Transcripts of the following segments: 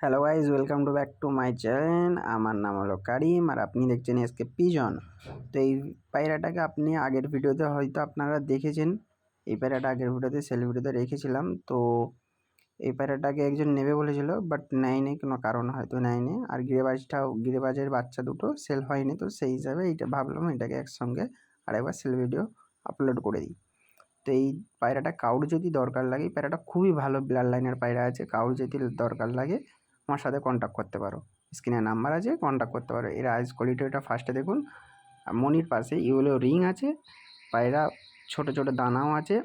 Hello guys, welcome to back to my channel. আমার নাম হলো কারিম আর আপনি দেখছেন এসকে পিজন। তো এই পায়রাটাকে আপনি আগের ভিডিওতে হয়তো আপনারা দেখেছেন। এই পায়রাটা আগের ভিডিওতে সেল ভিডিওতে রেখেছিলাম। তো এই পায়রাটাকে একজন নেবে বলেছিল, বাট নেয়নি, কোনো কারণ হয়তো নেয়নি। আর গিরিবাজের বাচ্চা দুটো সেল হয়নি, তো সেই হিসাবে এইটা ভাবলাম এটাকে একসঙ্গে আরেকবার সেল ভিডিও আপলোড করে দিই। তো এই পায়রাটা কাউর যদি দরকার লাগে, এই পায়রাটা খুবই ভালো ব্লাড লাইনের পায়রা আছে। কাউর যদি দরকার লাগে আমার সাথে কন্ট্যাক্ট করতে পারো, স্ক্রিনে নাম্বার আছে, কন্ট্যাক্ট করতে পারো। এর আইস কোয়ালিটিটা ফার্স্টে দেখুন, মনির পাশে ইউলো রিং আছে, পায়রা ছোট ছোট দানাও আছে,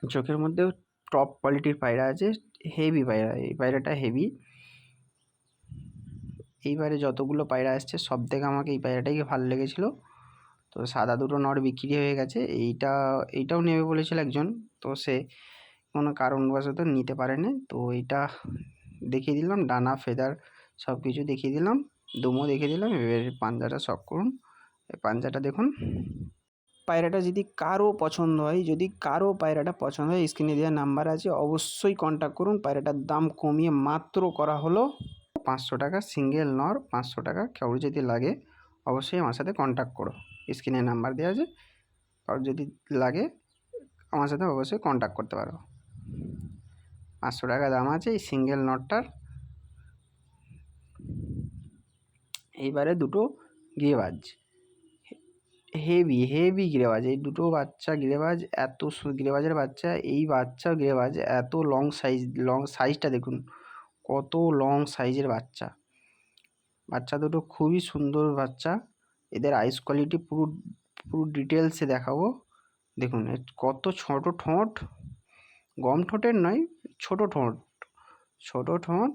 চোখের মধ্যেও টপ কোয়ালিটির পায়রা আছে, হেভি পায়রা। এই পায়রাটা হেভি। এইবারে যতগুলো পায়রা আসছে সব থেকে আমাকে এই পায়রাটাই ভালো লেগেছিলো। তো সাদা দুটো নর বিক্রি হয়ে গেছে। এইটাও নেবে বলেছিল একজন, তো সে কোনো কারণবশত নিতে পারেনি। তো এইটা দেখিয়ে দিলাম, ডানা ফেদার সব কিছু দেখিয়ে দিলাম, দুমও দেখিয়ে দিলাম। এবার পাঞ্জাটা শখ করুন, পাঞ্জাটা দেখুন। পায়রাটা যদি কারো পছন্দ হয়, যদি কারো পায়রাটা পছন্দ হয়, স্ক্রিনে দেওয়া নাম্বার আছে, অবশ্যই কন্ট্যাক্ট করুন। পায়রাটার দাম কমিয়ে মাত্র করা হলো 500 টাকা, সিঙ্গেল নর 500 টাকা। কারোর যদি লাগে অবশ্যই আমার সাথে কন্ট্যাক্ট করো, স্ক্রিনে নাম্বার দেওয়া আছে। কারোর যদি লাগে আমার সাথে অবশ্যই কন্ট্যাক্ট করতে পারো। 500 টাকা দাম আছে এই সিঙ্গেল নটটার। এইবারে দুটো গিরেবাজ, হেভি হেভি গিরেবাজ। এই দুটো বাচ্চা গিরেবাজ, এত গিরেবাজের বাচ্চা, এই বাচ্চা গিরেবাজ এত লং সাইজটা দেখুন, কত লং সাইজের বাচ্চা। বাচ্চা দুটো খুবই সুন্দর বাচ্চা। এদের আইস কোয়ালিটি পুরো পুরো ডিটেলসে দেখাবো। দেখুন কত ছোট ঠোঁট, গম ঠোঁটের নয়, ছোট ঠোঁট, ছোট ঠোঁট।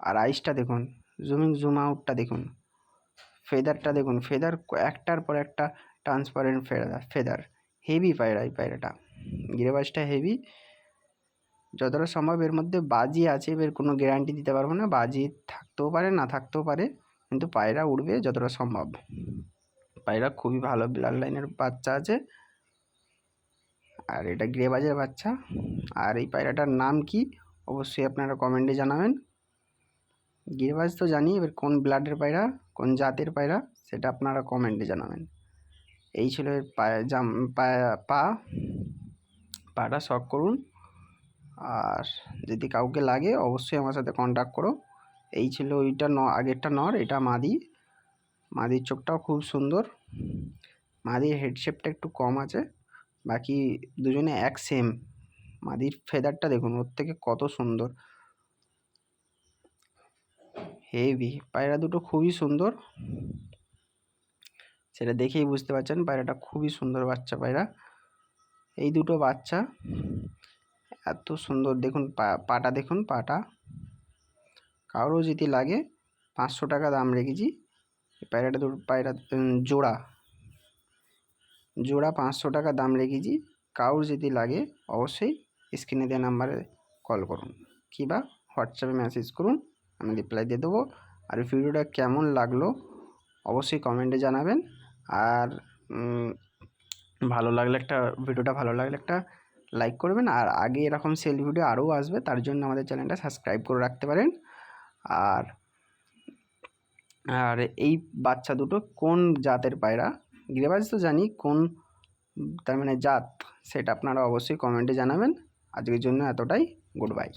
আর আইসটা দেখুন, জুম আউটটা দেখুন, ফেদারটা দেখুন, ফেদার একটার পর একটা ট্রান্সপারেন্ট ফেদার। হেভি পায়রা এই পায়রাটা, গিরেবাজটা হেভি। যতটা সম্ভব এর মধ্যে বাজি আছে, এর কোনো গ্যারান্টি দিতে পারবো না, বাজি থাকতেও পারে না থাকতেও পারে, কিন্তু পায়রা উড়বে যতটা সম্ভব। পায়রা খুবই ভালো ব্লাড লাইনের বাচ্চা আছে, আর এটা গিরেবাজের বাচ্চা। আর এই পায়রাটার নাম কি অবশ্যই আপনারা কমেন্টে জানাবেন। গিরিবাজ তো জানি, এবার কোন ব্লাডের পায়রা, কোন জাতের পায়রা, সেটা আপনারা কমেন্টে জানাবেন। এই ছিল এর পাটা শখ করুন। আর যদি কাউকে লাগে অবশ্যই আমার সাথে কন্ট্যাক্ট করো। এই ছিল ওইটা আগেরটা নর, এটা মাদি। মাদির চোখটাও খুব সুন্দর, মাদির হেড শেপটা একটু কম আছে, বাকি দুজনে এক সেম। মাদির ফেদারটা দেখুন, ওর থেকে কত সুন্দর, হেভি। পায়রা দুটো খুবই সুন্দর, সেটা দেখেই বুঝতে পারছেন পায়রাটা খুবই সুন্দর বাচ্চা পায়রা। এই দুটো বাচ্চা এত সুন্দর, দেখুন পাটা দেখুন, পাটা। কারো যদি লাগে 500 টাকা দাম রেখেছি। পায়রাটা পায়রা জোড়া জোড়া 500 টাকা দাম রেখেছি। কারোর যদি লাগে অবশ্যই স্ক্রিনে দেওয়া নাম্বারে কল করুন কিংবা হোয়াটসঅ্যাপে মেসেজ করুন, আমি রিপ্লাই দিয়ে দেবো। আর ভিডিওটা কেমন লাগলো অবশ্যই কমেন্টে জানাবেন। আর ভিডিওটা ভালো লাগলে একটা লাইক করবেন। আর আগে এরকম সেল ভিডিও আরও আসবে, তার জন্য আমাদের চ্যানেলটা সাবস্ক্রাইব করে রাখতে পারেন। আর আর এই বাচ্চা দুটো কোন জাতের পায়রা, গিরিবাজ তো জানি, কোন তার মানে জাত, সেটা আপনারা অবশ্যই কমেন্টে জানাবেন। আজকের জন্য এতটাই, গুড বাই।